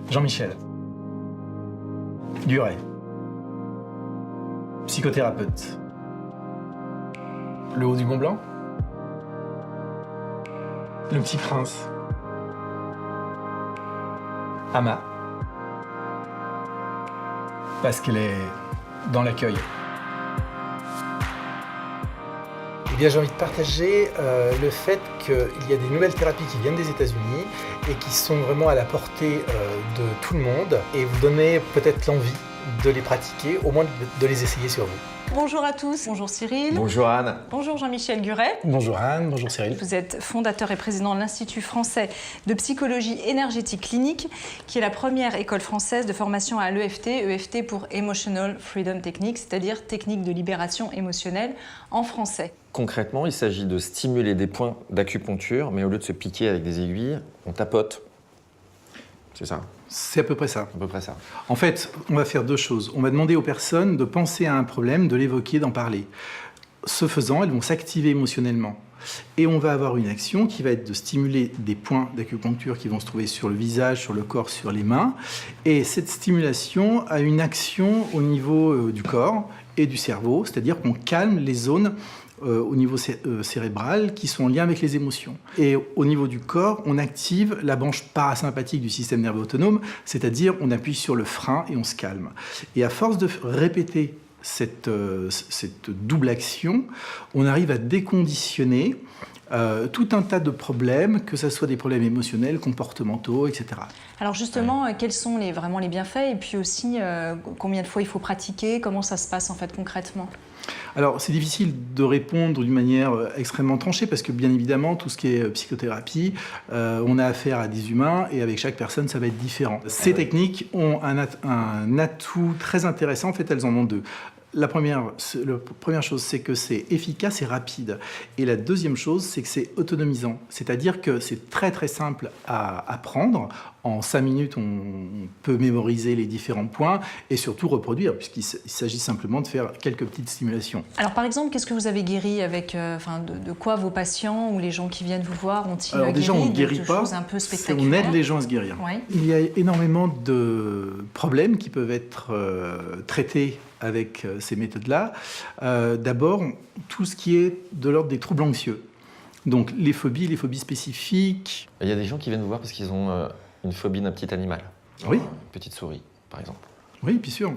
Jean-Michel Guret, psychothérapeute. Le haut du Mont Blanc? Le Petit Prince? Ama? Parce qu'elle est dans l'accueil. Eh bien, j'ai envie de partager le fait qu'il y a des nouvelles thérapies qui viennent des États-Unis et qui sont vraiment à la portée de tout le monde et vous donner peut-être l'envie de les pratiquer, au moins de les essayer sur vous. Bonjour à tous, bonjour Cyril. Bonjour Anne. Bonjour Jean-Michel Guret. Bonjour Anne, bonjour Cyril. Vous êtes fondateur et président de l'Institut français de psychologie énergétique clinique, qui est la première école française de formation à l'EFT, EFT pour Emotional Freedom Technique, c'est-à-dire technique de libération émotionnelle en français. Concrètement, il s'agit de stimuler des points d'acupuncture, mais au lieu de se piquer avec des aiguilles, on tapote. C'est ça? C'est à peu près ça. À peu près ça. En fait, on va faire deux choses. On va demander aux personnes de penser à un problème, de l'évoquer, d'en parler. Ce faisant, elles vont s'activer émotionnellement. Et on va avoir une action qui va être de stimuler des points d'acupuncture qui vont se trouver sur le visage, sur le corps, sur les mains. Et cette stimulation a une action au niveau du corps et du cerveau, c'est-à-dire qu'on calme les zones au niveau cérébral qui sont en lien avec les émotions. Et au niveau du corps, on active la branche parasympathique du système nerveux autonome, c'est-à-dire on appuie sur le frein et on se calme. Et à force de répéter cette double action, on arrive à déconditionner tout un tas de problèmes, que ce soit des problèmes émotionnels, comportementaux, etc. Alors justement, quels sont vraiment les bienfaits et puis aussi combien de fois il faut pratiquer, comment ça se passe en fait concrètement? Alors, c'est difficile de répondre d'une manière extrêmement tranchée parce que, bien évidemment, tout ce qui est psychothérapie, on a affaire à des humains et avec chaque personne, ça va être différent. Ces techniques ont un atout très intéressant. En fait, elles en ont deux. La première chose, c'est que c'est efficace et rapide. Et la deuxième chose, c'est que c'est autonomisant. C'est-à-dire que c'est très très simple à apprendre. En 5 minutes, on peut mémoriser les différents points et surtout reproduire, puisqu'il s'agit simplement de faire quelques petites stimulations. Alors par exemple, qu'est-ce que vous avez guéri avec, de quoi vos patients ou les gens qui viennent vous voir ont-ils guéri? Déjà, on ne guérit de pas, choses un peu spectaculaires? on aide les gens à se guérir. Oui. Il y a énormément de problèmes qui peuvent être traités avec ces méthodes-là. D'abord, tout ce qui est de l'ordre des troubles anxieux. Donc les phobies spécifiques. Il y a des gens qui viennent vous voir parce qu'ils ont une phobie d'un petit animal. Oui. Une petite souris, par exemple. Oui, bien sûr.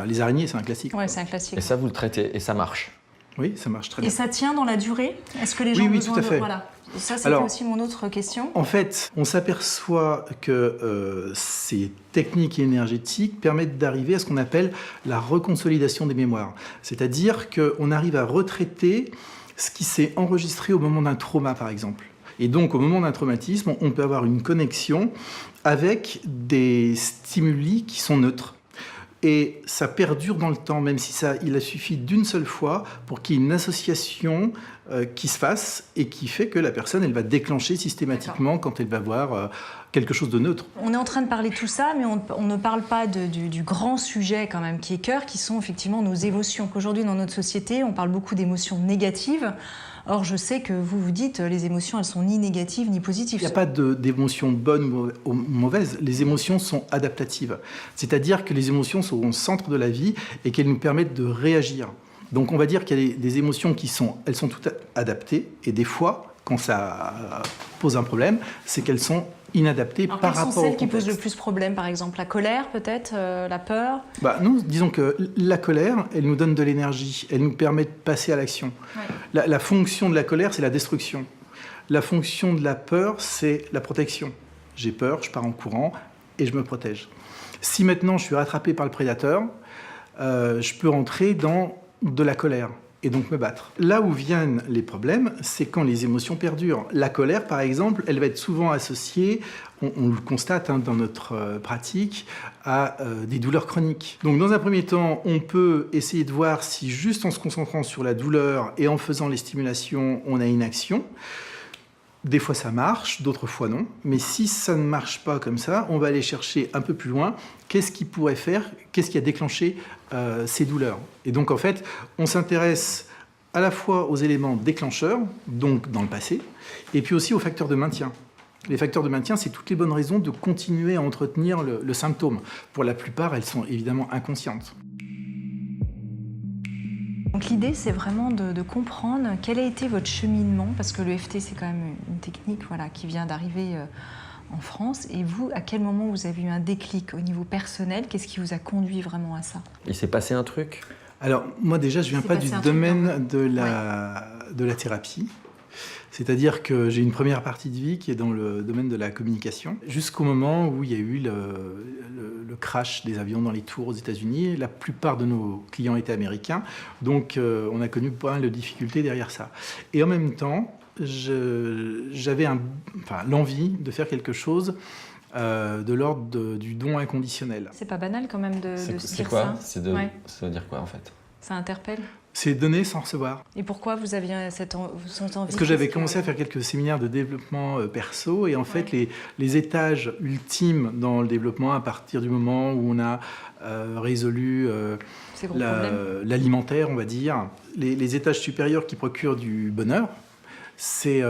Les araignées, c'est un classique. Oui, c'est un classique. Et ça, vous le traitez et ça marche. Oui, ça marche très bien. Et ça tient dans la durée? Est-ce que les gens ont besoin tout à fait. Voilà. Ça, c'était aussi mon autre question. En fait, on s'aperçoit que ces techniques énergétiques permettent d'arriver à ce qu'on appelle la reconsolidation des mémoires. C'est-à-dire qu'on arrive à retraiter ce qui s'est enregistré au moment d'un trauma, par exemple. Et donc, au moment d'un traumatisme, on peut avoir une connexion avec des stimuli qui sont neutres. Et ça perdure dans le temps, même si il a suffi d'une seule fois pour qu'il y ait une association qui se fasse et qui fait que la personne, elle va déclencher systématiquement quand elle va voir quelque chose de neutre. On est en train de parler de tout ça, mais on ne parle pas du grand sujet quand même qui est cœur, qui sont effectivement nos émotions. Qu'aujourd'hui, dans notre société, on parle beaucoup d'émotions négatives. Or, je sais que vous dites les émotions, elles sont ni négatives ni positives. Il n'y a pas d'émotions bonnes ou mauvaises. Les émotions sont adaptatives. C'est-à-dire que les émotions sont au centre de la vie et qu'elles nous permettent de réagir. Donc, on va dire qu'il y a des émotions elles sont toutes adaptées. Et des fois, quand ça pose un problème, c'est qu'elles sont inadaptées par rapport au contexte. Quelles sont celles qui posent le plus problème, par exemple? La colère, peut-être? La peur? Non, disons que la colère, elle nous donne de l'énergie. Elle nous permet de passer à l'action. Ouais. La fonction de la colère, c'est la destruction. La fonction de la peur, c'est la protection. J'ai peur, je pars en courant et je me protège. Si maintenant je suis rattrapé par le prédateur, je peux entrer dans de la colère et donc me battre. Là où viennent les problèmes, c'est quand les émotions perdurent. La colère, par exemple, elle va être souvent associée, on le constate dans notre pratique, à des douleurs chroniques. Donc dans un premier temps, on peut essayer de voir si juste en se concentrant sur la douleur et en faisant les stimulations, on a une action. Des fois ça marche, d'autres fois non. Mais si ça ne marche pas comme ça, on va aller chercher un peu plus loin. Qu'est-ce qui pourrait faire? Qu'est-ce qui a déclenché ces douleurs? Et donc en fait, on s'intéresse à la fois aux éléments déclencheurs, donc dans le passé, et puis aussi aux facteurs de maintien. Les facteurs de maintien, c'est toutes les bonnes raisons de continuer à entretenir le symptôme. Pour la plupart, elles sont évidemment inconscientes. Donc l'idée, c'est vraiment de comprendre quel a été votre cheminement, parce que l'EFT, c'est quand même une technique qui vient d'arriver en France. Et vous, à quel moment vous avez eu un déclic au niveau personnel? Qu'est-ce qui vous a conduit vraiment à ça? Il s'est passé un truc? Alors, moi déjà, je ne viens pas du domaine de la thérapie. C'est-à-dire que j'ai une première partie de vie qui est dans le domaine de la communication, jusqu'au moment où il y a eu le crash des avions dans les tours aux États-Unis. La plupart de nos clients étaient américains, donc on a connu pas mal de difficultés derrière ça. Et en même temps, j'avais l'envie de faire quelque chose de l'ordre du don inconditionnel. C'est pas banal quand même de se dire ça. C'est quoi? Ça veut dire quoi en fait? Ça interpelle? C'est donner sans recevoir. Et pourquoi vous aviez cette envie? Parce que j'avais commencé à faire quelques séminaires de développement perso et en fait les étages ultimes dans le développement, à partir du moment où on a résolu l'alimentaire, on va dire, les étages supérieurs qui procurent du bonheur, c'est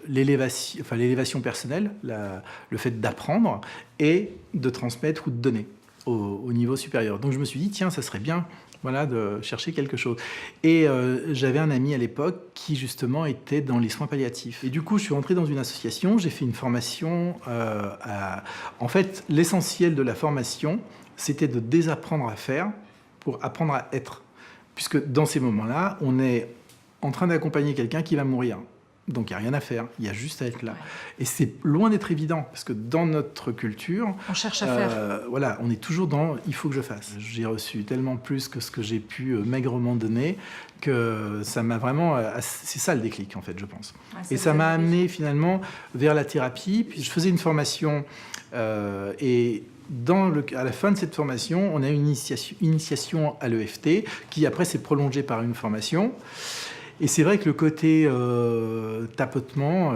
l'élévation personnelle, le fait d'apprendre et de transmettre ou de donner au niveau supérieur. Donc je me suis dit, tiens, ça serait bien de chercher quelque chose. Et j'avais un ami à l'époque qui, justement, était dans les soins palliatifs. Et du coup, je suis rentré dans une association, j'ai fait une formation. En fait, l'essentiel de la formation, c'était de désapprendre à faire pour apprendre à être. Puisque dans ces moments-là, on est en train d'accompagner quelqu'un qui va mourir. Donc, il n'y a rien à faire, il y a juste à être là. Ouais. Et c'est loin d'être évident, parce que dans notre culture... On cherche à faire. On est toujours dans « il faut que je fasse ». J'ai reçu tellement plus que ce que j'ai pu maigrement donner, que ça m'a vraiment... C'est ça le déclic, en fait, je pense. Ouais, et ça m'a amené, finalement, vers la thérapie. Puis je faisais une formation, et à la fin de cette formation, on a eu une initiation à l'EFT, qui après s'est prolongée par une formation. Et c'est vrai que le côté tapotement,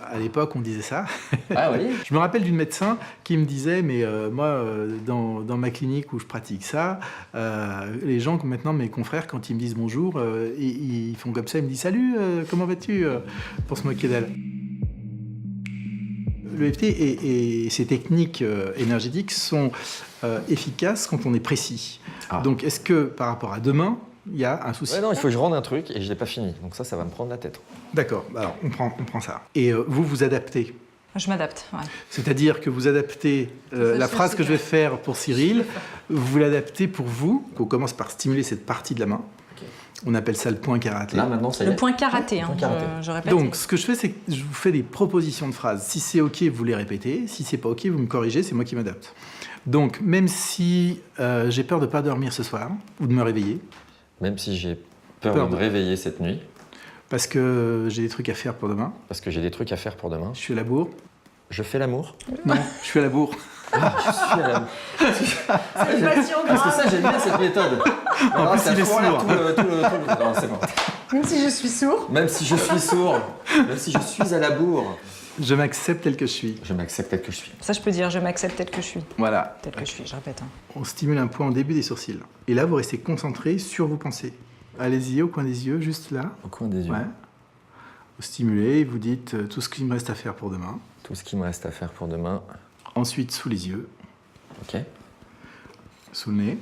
à l'époque, on disait ça. Ah oui. Je me rappelle d'une médecin qui me disait, mais moi, dans ma clinique où je pratique ça, les gens, maintenant, mes confrères, quand ils me disent bonjour, ils font comme ça, ils me disent « Salut, comment vas-tu ?» pour se moquer d'elle. L'EFT et ses techniques énergétiques sont efficaces quand on est précis. Ah. Donc, est-ce que, par rapport à demain, il y a un souci? Ouais, non, il faut que je rende un truc et je ne l'ai pas fini. Donc ça va me prendre la tête. D'accord, alors on prend ça. Et vous adaptez? Je m'adapte, ouais. C'est-à-dire que vous adaptez la phrase que je vais faire pour Cyril, vous l'adaptez pour vous. On commence par stimuler cette partie de la main. Okay. On appelle ça le point karaté. Là, maintenant, ça y est. Le point karaté, hein, je répète. Donc, ce que je fais, c'est que je vous fais des propositions de phrases. Si c'est OK, vous les répétez. Si c'est pas OK, vous me corrigez, c'est moi qui m'adapte. Donc, même si j'ai peur de ne pas dormir ce soir ou de me réveiller, même si j'ai peur de me réveiller cette nuit. Parce que j'ai des trucs à faire pour demain. Parce que j'ai des trucs à faire pour demain. Je suis à la bourre. Je fais l'amour? Non, je suis à la bourre. Ah, je suis à la bourre. C'est une passion grave. Parce que ça, j'aime bien cette méthode. En plus, il est sourd. Non, c'est bon. Même si je suis sourd. Même si je suis sourd. Même si je suis à la bourre. Je m'accepte tel que je suis. Je m'accepte tel que je suis. Ça, je peux dire, je m'accepte tel que je suis. Voilà. Tel que je suis, je répète. Hein. On stimule un point au début des sourcils. Et là, vous restez concentré sur vos pensées. Allez-y, au coin des yeux, juste là. Au coin des yeux. Ouais. Vous stimulez, vous dites tout ce qu'il me reste à faire pour demain. Tout ce qui me reste à faire pour demain. Ensuite, sous les yeux. Ok. Sous le nez.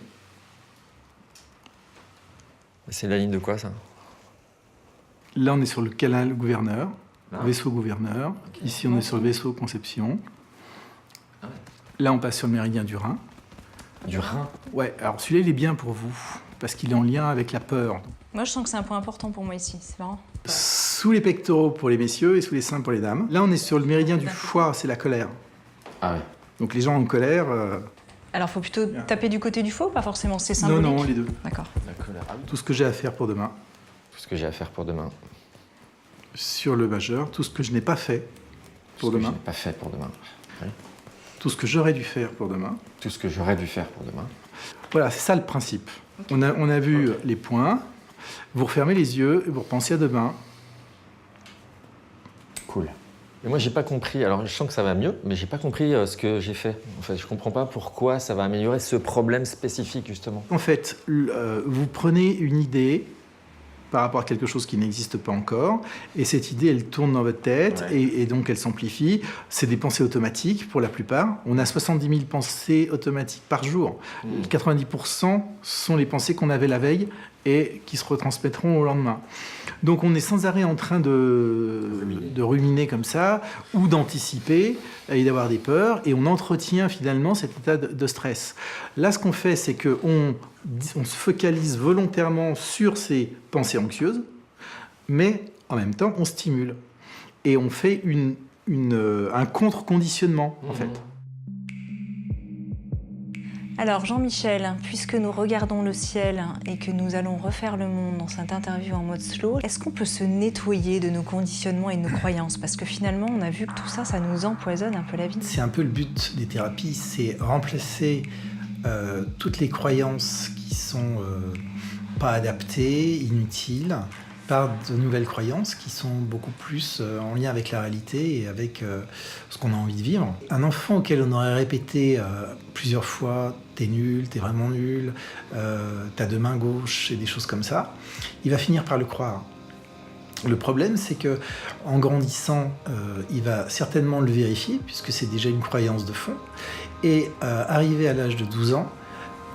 C'est la ligne de quoi, ça? Là, on est sur le canal gouverneur. Vaisseau gouverneur. Okay. Ici, on est sur le vaisseau conception. Ah ouais. Là, on passe sur le méridien du rein. Du rein? Ouais, alors celui-là, il est bien pour vous, parce qu'il est en lien avec la peur. Moi, je sens que c'est un point important pour moi ici, c'est marrant. Sous les pectoraux pour les messieurs et sous les seins pour les dames. Là, on est sur le méridien du foie, c'est la colère. Ah ouais. Donc les gens en colère... Alors, il faut plutôt taper du côté du foie ou pas forcément? C'est symbolique? Non, les deux. D'accord. La colère. Tout ce que j'ai à faire pour demain. Tout ce que j'ai à faire pour demain. Sur le majeur, tout ce que je n'ai pas fait pour demain. Tout ce que je n'ai pas fait pour demain. Oui. Tout ce que j'aurais dû faire pour demain. Tout ce que j'aurais dû faire pour demain. Voilà, c'est ça le principe. Okay. On a vu les points. Vous refermez les yeux et vous repensez à demain. Cool. Et moi, j'ai pas compris. Alors, je sens que ça va mieux, mais j'ai pas compris ce que j'ai fait. En fait, je comprends pas pourquoi ça va améliorer ce problème spécifique, justement. En fait, vous prenez une idée par rapport à quelque chose qui n'existe pas encore. Et cette idée, elle tourne dans votre tête et donc elle s'amplifie. C'est des pensées automatiques pour la plupart. On a 70 000 pensées automatiques par jour. 90% sont les pensées qu'on avait la veille et qui se retransmettront au lendemain. Donc on est sans arrêt en train de ruminer comme ça, ou d'anticiper et d'avoir des peurs, et on entretient finalement cet état de stress. Là, ce qu'on fait, c'est qu'on se focalise volontairement sur ces pensées anxieuses, mais en même temps, on stimule. Et on fait un contre-conditionnement, en fait. Alors Jean-Michel, puisque nous regardons le ciel et que nous allons refaire le monde dans cette interview en mode slow, est-ce qu'on peut se nettoyer de nos conditionnements et de nos croyances? Parce que finalement, on a vu que tout ça, ça nous empoisonne un peu la vie. C'est un peu le but des thérapies, c'est remplacer toutes les croyances qui sont pas adaptées, inutiles, par de nouvelles croyances qui sont beaucoup plus en lien avec la réalité et avec ce qu'on a envie de vivre. Un enfant auquel on aurait répété plusieurs fois « t'es nul, t'es vraiment nul, t'as deux mains gauches » et des choses comme ça, il va finir par le croire. Le problème, c'est que en grandissant, il va certainement le vérifier, puisque c'est déjà une croyance de fond, et arrivé à l'âge de 12 ans,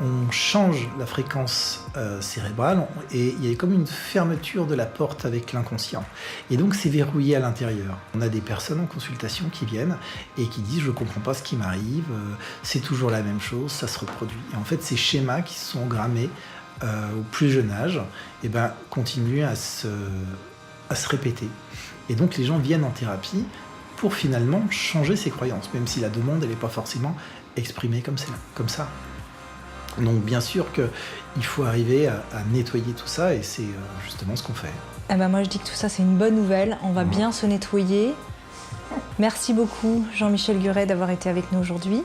on change la fréquence cérébrale et il y a comme une fermeture de la porte avec l'inconscient. Et donc c'est verrouillé à l'intérieur. On a des personnes en consultation qui viennent et qui disent « je ne comprends pas ce qui m'arrive, c'est toujours la même chose, ça se reproduit ». Et en fait, ces schémas qui sont grammés au plus jeune âge continuent à se répéter. Et donc les gens viennent en thérapie pour finalement changer ces croyances, même si la demande n'est pas forcément exprimée comme ça. Donc bien sûr qu'il faut arriver à nettoyer tout ça et c'est justement ce qu'on fait. Moi je dis que tout ça c'est une bonne nouvelle, on va bien se nettoyer. Merci beaucoup Jean-Michel Guret d'avoir été avec nous aujourd'hui.